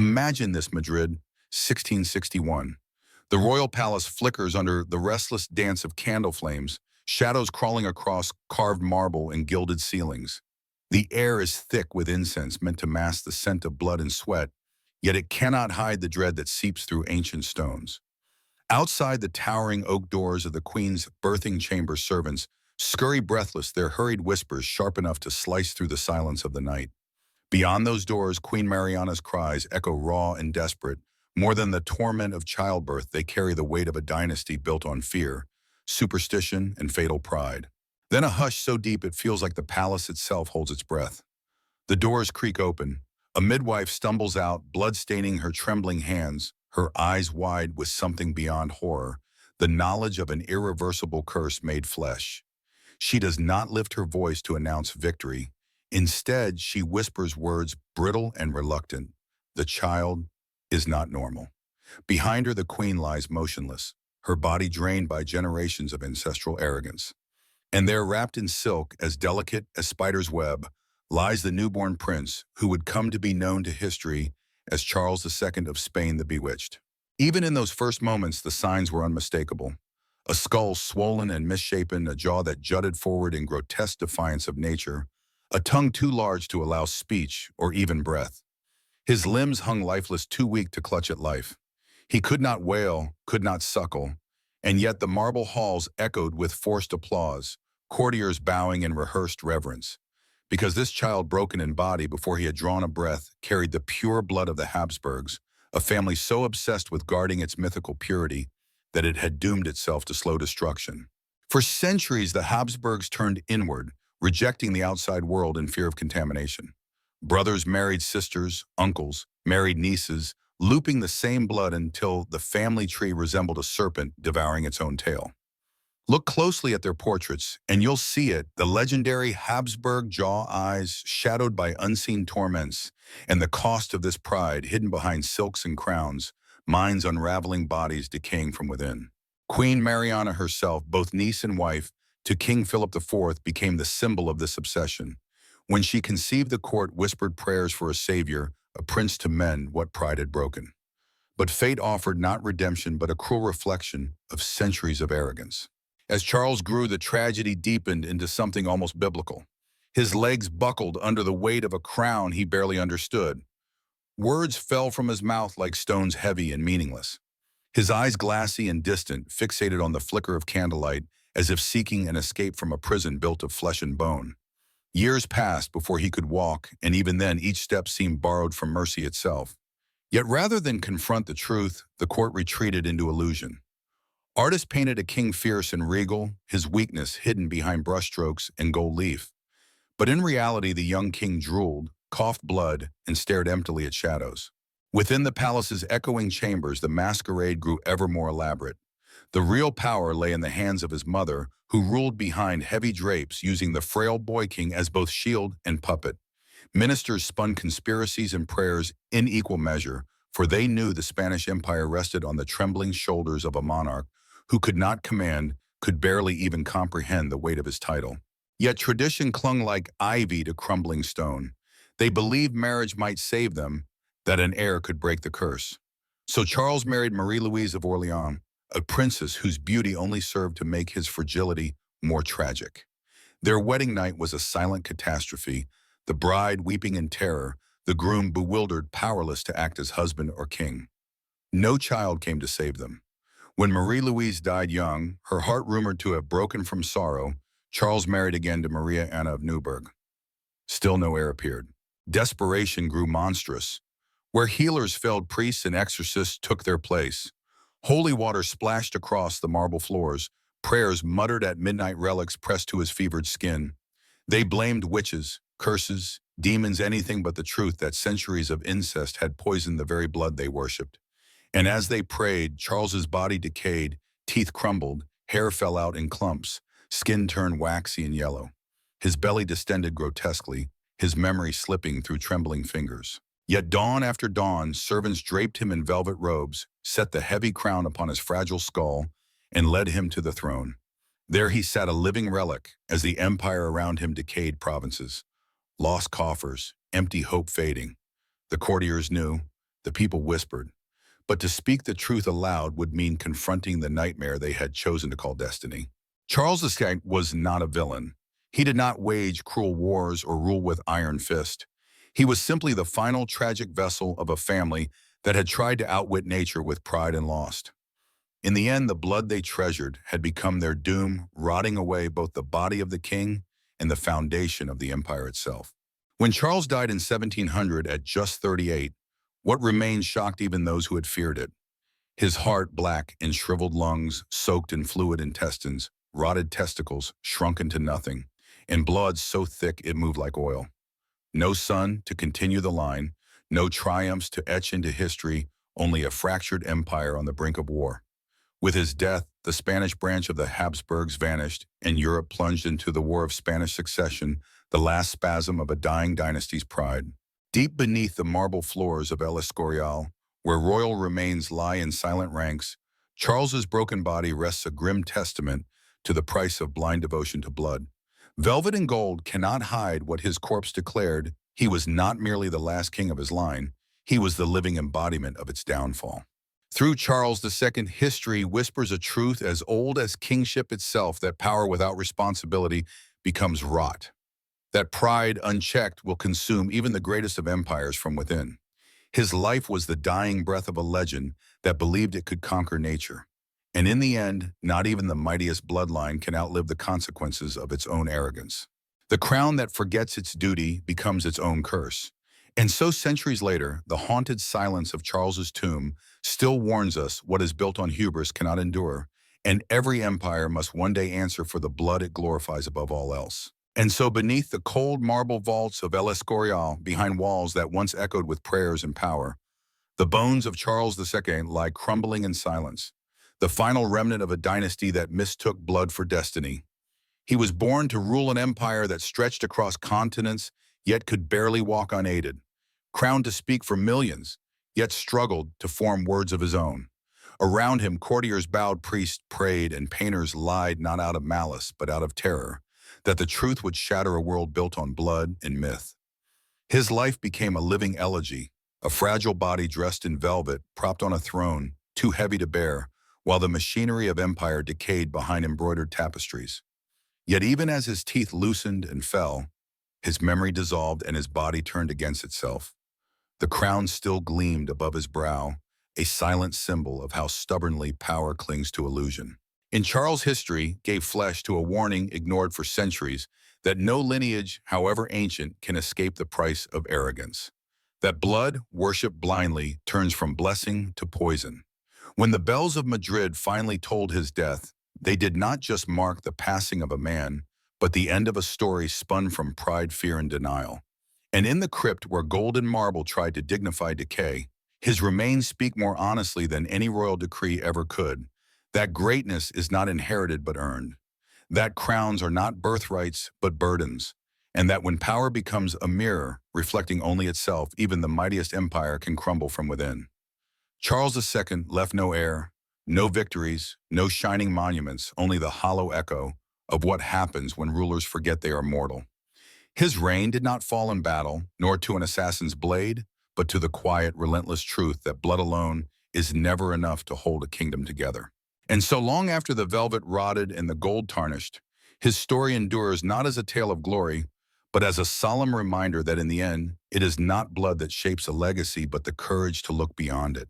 Imagine this, Madrid, 1661. The royal palace flickers under the restless dance of candle flames, shadows crawling across carved marble and gilded ceilings. The air is thick with incense meant to mask the scent of blood and sweat, yet it cannot hide the dread that seeps through ancient stones. Outside the towering oak doors of the queen's birthing chamber, servants scurry breathless, their hurried whispers sharp enough to slice through the silence of the night. Beyond those doors, Queen Mariana's cries echo raw and desperate. More than the torment of childbirth, they carry the weight of a dynasty built on fear, superstition, and fatal pride. Then a hush so deep it feels like the palace itself holds its breath. The doors creak open. A midwife stumbles out, blood staining her trembling hands, her eyes wide with something beyond horror, the knowledge of an irreversible curse made flesh. She does not lift her voice to announce victory. Instead, she whispers words brittle and reluctant. The child is not normal. Behind her, the queen lies motionless, her body drained by generations of ancestral arrogance. And there, wrapped in silk as delicate as spider's web, lies the newborn prince who would come to be known to history as Charles II of Spain the Bewitched. Even in those first moments, the signs were unmistakable. A skull swollen and misshapen, a jaw that jutted forward in grotesque defiance of nature, a tongue too large to allow speech or even breath. His limbs hung lifeless, too weak to clutch at life. He could not wail, could not suckle, and yet the marble halls echoed with forced applause, courtiers bowing in rehearsed reverence. Because this child, broken in body before he had drawn a breath, carried the pure blood of the Habsburgs, a family so obsessed with guarding its mythical purity that it had doomed itself to slow destruction. For centuries, the Habsburgs turned inward, rejecting the outside world in fear of contamination. Brothers married sisters, uncles married nieces, looping the same blood until the family tree resembled a serpent devouring its own tail. Look closely at their portraits, and you'll see it, the legendary Habsburg jaw eyes shadowed by unseen torments, and the cost of this pride hidden behind silks and crowns, minds unraveling, bodies decaying from within. Queen Mariana herself, both niece and wife to King Philip IV, became the symbol of this obsession. When she conceived, the court whispered prayers for a savior, a prince to mend what pride had broken. But fate offered not redemption, but a cruel reflection of centuries of arrogance. As Charles grew, the tragedy deepened into something almost biblical. His legs buckled under the weight of a crown he barely understood. Words fell from his mouth like stones, heavy and meaningless. His eyes glassy and distant, fixated on the flicker of candlelight, as if seeking an escape from a prison built of flesh and bone. Years passed before he could walk, and even then each step seemed borrowed from mercy itself. Yet rather than confront the truth, the court retreated into illusion. Artists painted a king fierce and regal, his weakness hidden behind brushstrokes and gold leaf. But in reality, the young king drooled, coughed blood, and stared emptily at shadows. Within the palace's echoing chambers, the masquerade grew ever more elaborate. The real power lay in the hands of his mother, who ruled behind heavy drapes, using the frail boy king as both shield and puppet. Ministers spun conspiracies and prayers in equal measure, for they knew the Spanish Empire rested on the trembling shoulders of a monarch who could not command, could barely even comprehend the weight of his title. Yet tradition clung like ivy to crumbling stone. They believed marriage might save them, that an heir could break the curse. So Charles married Marie-Louise of Orleans, a princess whose beauty only served to make his fragility more tragic. Their wedding night was a silent catastrophe, the bride weeping in terror, the groom bewildered, powerless to act as husband or king. No child came to save them. When Marie-Louise died young, her heart rumored to have broken from sorrow, Charles married again to Maria Anna of Neuburg. Still no heir appeared. Desperation grew monstrous. Where healers failed, priests and exorcists took their place. Holy water splashed across the marble floors, prayers muttered at midnight, relics pressed to his fevered skin. They blamed witches, curses, demons, anything but the truth that centuries of incest had poisoned the very blood they worshipped. And as they prayed, Charles's body decayed, teeth crumbled, hair fell out in clumps, skin turned waxy and yellow. His belly distended grotesquely, his memory slipping through trembling fingers. Yet dawn after dawn, servants draped him in velvet robes, set the heavy crown upon his fragile skull, and led him to the throne. There he sat, a living relic, as the empire around him decayed provinces. Lost coffers, empty hope fading. The courtiers knew The people whispered, but to speak the truth aloud would mean confronting the nightmare they had chosen to call destiny. Charles II was not a villain. He did not wage cruel wars or rule with iron fist. He was simply the final tragic vessel of a family that had tried to outwit nature with pride and lost. In the end, the blood they treasured had become their doom, rotting away both the body of the king and the foundation of the empire itself. When Charles died in 1700 at just 38, what remained shocked even those who had feared it. His heart black in shriveled lungs, soaked in fluid intestines, rotted testicles shrunk into nothing, and blood so thick it moved like oil. No son to continue the line, no triumphs to etch into history, only a fractured empire on the brink of war. With his death, the Spanish branch of the Habsburgs vanished, and Europe plunged into the War of Spanish Succession, the last spasm of a dying dynasty's pride. Deep beneath the marble floors of El Escorial, where royal remains lie in silent ranks, Charles's broken body rests a grim testament to the price of blind devotion to blood. Velvet and gold cannot hide what his corpse declared. He was not merely the last king of his line, he was the living embodiment of its downfall. Through Charles II, history whispers a truth as old as kingship itself, that power without responsibility becomes rot, that pride unchecked will consume even the greatest of empires from within. His life was the dying breath of a legend that believed it could conquer nature. And in the end, not even the mightiest bloodline can outlive the consequences of its own arrogance. The crown that forgets its duty becomes its own curse. And so centuries later, the haunted silence of Charles's tomb still warns us what is built on hubris cannot endure, and every empire must one day answer for the blood it glorifies above all else. And so beneath the cold marble vaults of El Escorial, behind walls that once echoed with prayers and power, the bones of Charles II lie crumbling in silence, the final remnant of a dynasty that mistook blood for destiny. He was born to rule an empire that stretched across continents, yet could barely walk unaided, crowned to speak for millions, yet struggled to form words of his own. Around him, courtiers bowed, priests prayed, and painters lied not out of malice, but out of terror, that the truth would shatter a world built on blood and myth. His life became a living elegy, a fragile body dressed in velvet, propped on a throne, too heavy to bear, while the machinery of empire decayed behind embroidered tapestries. Yet even as his teeth loosened and fell, his memory dissolved and his body turned against itself. The crown still gleamed above his brow, a silent symbol of how stubbornly power clings to illusion. In Charles' history gave flesh to a warning ignored for centuries that no lineage, however ancient, can escape the price of arrogance. That blood, worshipped blindly, turns from blessing to poison. When the bells of Madrid finally tolled his death, they did not just mark the passing of a man, but the end of a story spun from pride, fear, and denial. And in the crypt where golden marble tried to dignify decay, his remains speak more honestly than any royal decree ever could. That greatness is not inherited but earned. That crowns are not birthrights but burdens. And that when power becomes a mirror, reflecting only itself, even the mightiest empire can crumble from within. Charles II left no heir, no victories, no shining monuments, only the hollow echo of what happens when rulers forget they are mortal. His reign did not fall in battle, nor to an assassin's blade, but to the quiet, relentless truth that blood alone is never enough to hold a kingdom together. And so long after the velvet rotted and the gold tarnished, his story endures not as a tale of glory, but as a solemn reminder that in the end, it is not blood that shapes a legacy, but the courage to look beyond it.